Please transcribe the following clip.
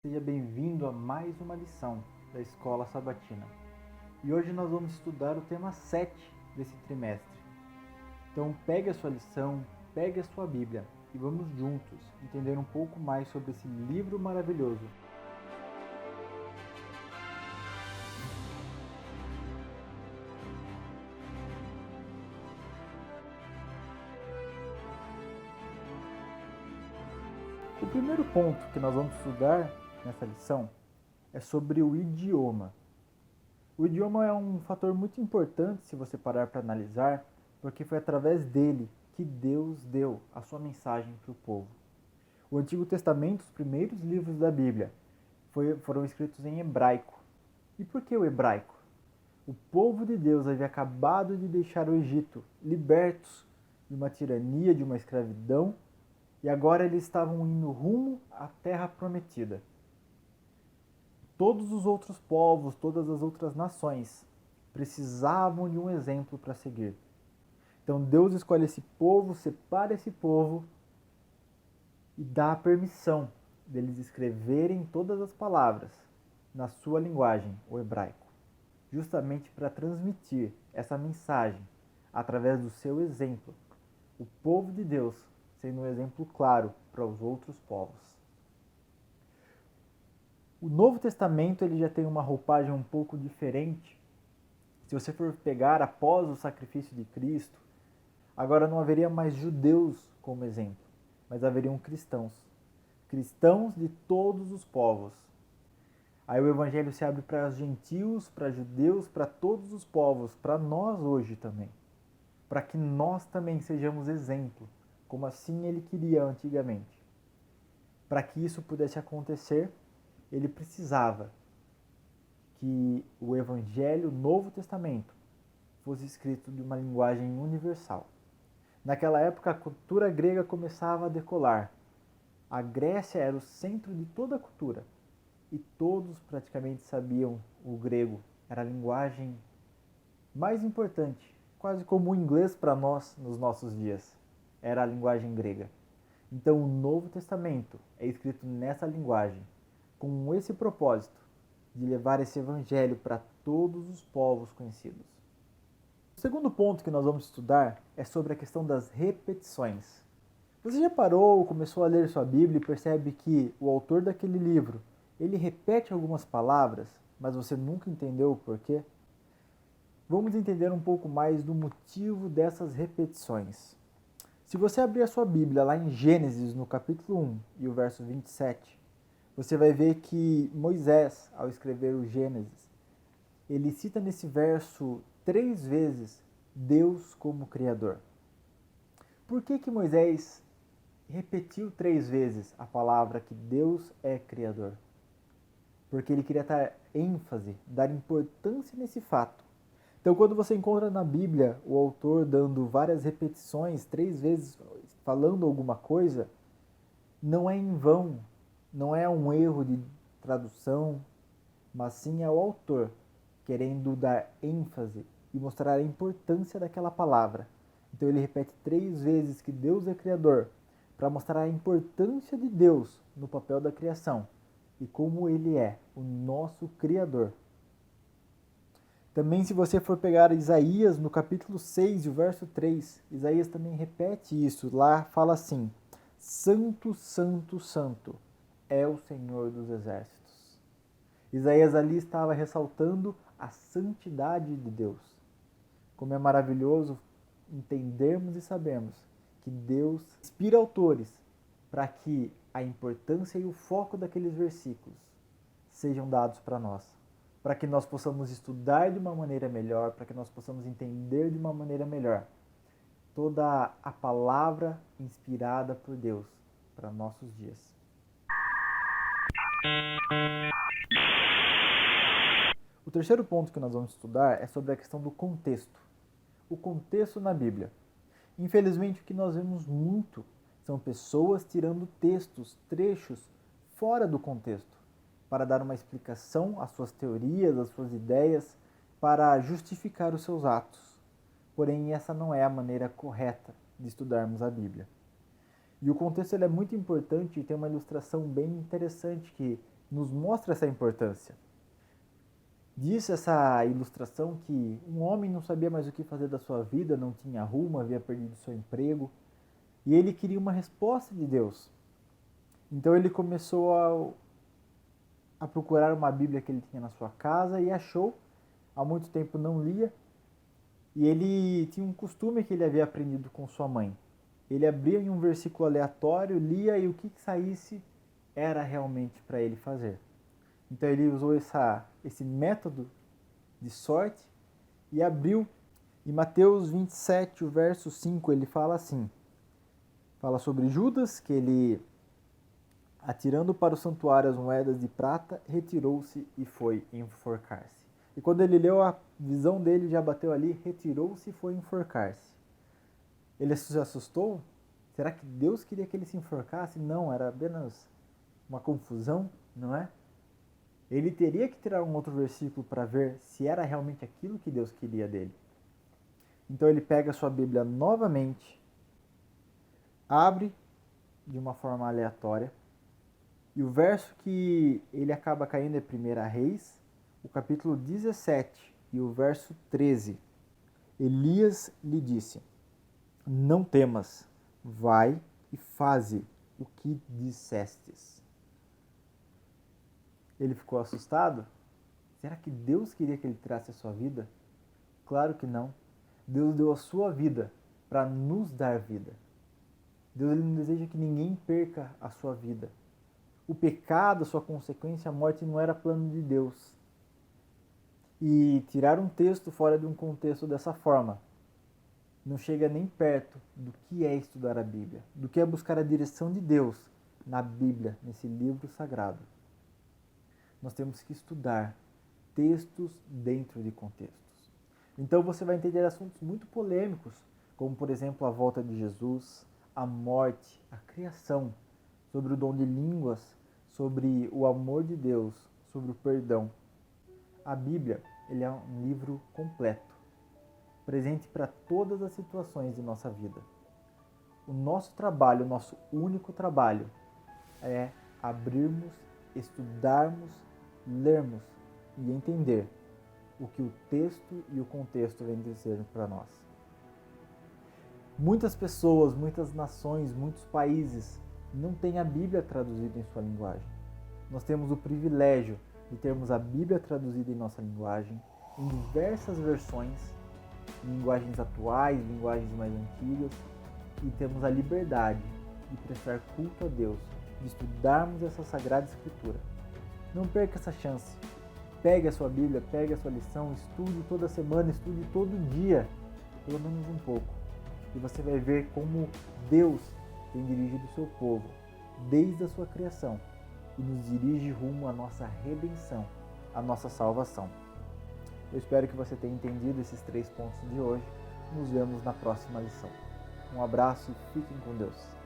Seja bem-vindo a mais uma lição da Escola Sabatina. E hoje nós vamos estudar o tema 7 desse trimestre. Então pegue a sua lição, pegue a sua Bíblia e vamos juntos entender um pouco mais sobre esse livro maravilhoso. O primeiro ponto que nós vamos estudar nessa lição é sobre o idioma. O idioma é um fator muito importante se você parar para analisar, porque foi através dele que Deus deu a sua mensagem para o povo. O Antigo Testamento, os primeiros livros da Bíblia, foram escritos em hebraico. E por que o hebraico? O povo de Deus havia acabado de deixar o Egito, libertos de uma tirania, de uma escravidão, e agora eles estavam indo rumo à terra prometida. Todos os outros povos, todas as outras nações precisavam de um exemplo para seguir. Então Deus escolhe esse povo, separa esse povo e dá a permissão deles escreverem todas as palavras na sua linguagem, o hebraico, justamente para transmitir essa mensagem através do seu exemplo. O povo de Deus sendo um exemplo claro para os outros povos. O Novo Testamento ele já tem uma roupagem um pouco diferente. Se você for pegar após o sacrifício de Cristo, agora não haveria mais judeus como exemplo, mas haveriam cristãos. Cristãos de todos os povos. Aí o evangelho se abre para gentios, para judeus, para todos os povos, para nós hoje também. Para que nós também sejamos exemplo, como assim ele queria antigamente. Para que isso pudesse acontecer, ele precisava que o Evangelho, o Novo Testamento, fosse escrito de uma linguagem universal. Naquela época, a cultura grega começava a decolar. A Grécia era o centro de toda a cultura e todos praticamente sabiam o grego. Era a linguagem mais importante, quase como o inglês para nós nos nossos dias. Era a linguagem grega. Então, o Novo Testamento é escrito nessa linguagem, com esse propósito de levar esse evangelho para todos os povos conhecidos. O segundo ponto que nós vamos estudar é sobre a questão das repetições. Você já parou, começou a ler sua Bíblia e percebe que o autor daquele livro, ele repete algumas palavras, mas você nunca entendeu o porquê? Vamos entender um pouco mais do motivo dessas repetições. Se você abrir a sua Bíblia lá em Gênesis, no capítulo 1 e o verso 27, você vai ver que Moisés, ao escrever o Gênesis, ele cita nesse verso 3 vezes Deus como Criador. Por que Moisés repetiu 3 vezes a palavra que Deus é Criador? Porque ele queria dar ênfase, dar importância nesse fato. Então, quando você encontra na Bíblia o autor dando várias repetições, 3 vezes falando alguma coisa, não é em vão, não é um erro de tradução, mas sim é o autor querendo dar ênfase e mostrar a importância daquela palavra. Então ele repete 3 vezes que Deus é Criador, para mostrar a importância de Deus no papel da criação e como ele é o nosso Criador. Também, se você for pegar Isaías no capítulo 6 e o verso 3, Isaías também repete isso. Lá fala assim: Santo, Santo, Santo é o Senhor dos Exércitos. Isaías ali estava ressaltando a santidade de Deus. Como é maravilhoso entendermos e sabermos que Deus inspira autores para que a importância e o foco daqueles versículos sejam dados para nós, para que nós possamos estudar de uma maneira melhor, para que nós possamos entender de uma maneira melhor toda a palavra inspirada por Deus para nossos dias. O terceiro ponto que nós vamos estudar é sobre a questão do contexto. O contexto na Bíblia. Infelizmente, o que nós vemos muito são pessoas tirando textos, trechos, fora do contexto, para dar uma explicação às suas teorias, às suas ideias, para justificar os seus atos. Porém, essa não é a maneira correta de estudarmos a Bíblia. E o contexto ele é muito importante e tem uma ilustração bem interessante que nos mostra essa importância. Diz essa ilustração que um homem não sabia mais o que fazer da sua vida, não tinha rumo, havia perdido seu emprego, e ele queria uma resposta de Deus. Então ele começou a procurar uma Bíblia que ele tinha na sua casa e achou. Há muito tempo não lia, e ele tinha um costume que ele havia aprendido com sua mãe. Ele abria em um versículo aleatório, lia e o que saísse era realmente para ele fazer. Então ele usou esse método de sorte e abriu. Em Mateus 27, o verso 5, ele fala assim, fala sobre Judas, que ele, atirando para o santuário as moedas de prata, retirou-se e foi enforcar-se. E quando ele leu, a visão dele já bateu ali, retirou-se e foi enforcar-se. Ele se assustou? Será que Deus queria que ele se enforcasse? Não, era apenas uma confusão, não é? Ele teria que tirar um outro versículo para ver se era realmente aquilo que Deus queria dele. Então ele pega a sua Bíblia novamente, abre de uma forma aleatória, e o verso que ele acaba caindo é 1 Reis, o capítulo 17 e o verso 13. Elias lhe disse: não temas, vai e faze o que dissestes. Ele ficou assustado? Será que Deus queria que ele tirasse a sua vida? Claro que não. Deus deu a sua vida para nos dar vida. Deus ele não deseja que ninguém perca a sua vida. O pecado, a sua consequência, a morte não era plano de Deus. E tirar um texto fora de um contexto dessa forma não chega nem perto do que é estudar a Bíblia, do que é buscar a direção de Deus na Bíblia, nesse livro sagrado. Nós temos que estudar textos dentro de contextos. Então você vai entender assuntos muito polêmicos, como por exemplo a volta de Jesus, a morte, a criação, sobre o dom de línguas, sobre o amor de Deus, sobre o perdão. A Bíblia, ele é um livro completo, presente para todas as situações de nossa vida. O nosso trabalho, o nosso único trabalho, é abrirmos, estudarmos, lermos e entender o que o texto e o contexto vêm dizer para nós. Muitas pessoas, muitas nações, muitos países não têm a Bíblia traduzida em sua linguagem. Nós temos o privilégio de termos a Bíblia traduzida em nossa linguagem, em diversas versões, linguagens atuais, linguagens mais antigas, e temos a liberdade de prestar culto a Deus, de estudarmos essa Sagrada Escritura. Não perca essa chance. Pegue a sua Bíblia, pegue a sua lição, estude toda semana, estude todo dia, pelo menos um pouco. E você vai ver como Deus tem dirigido o seu povo desde a sua criação e nos dirige rumo à nossa redenção, à nossa salvação. Eu espero que você tenha entendido esses 3 pontos de hoje. Nos vemos na próxima lição. Um abraço e fiquem com Deus.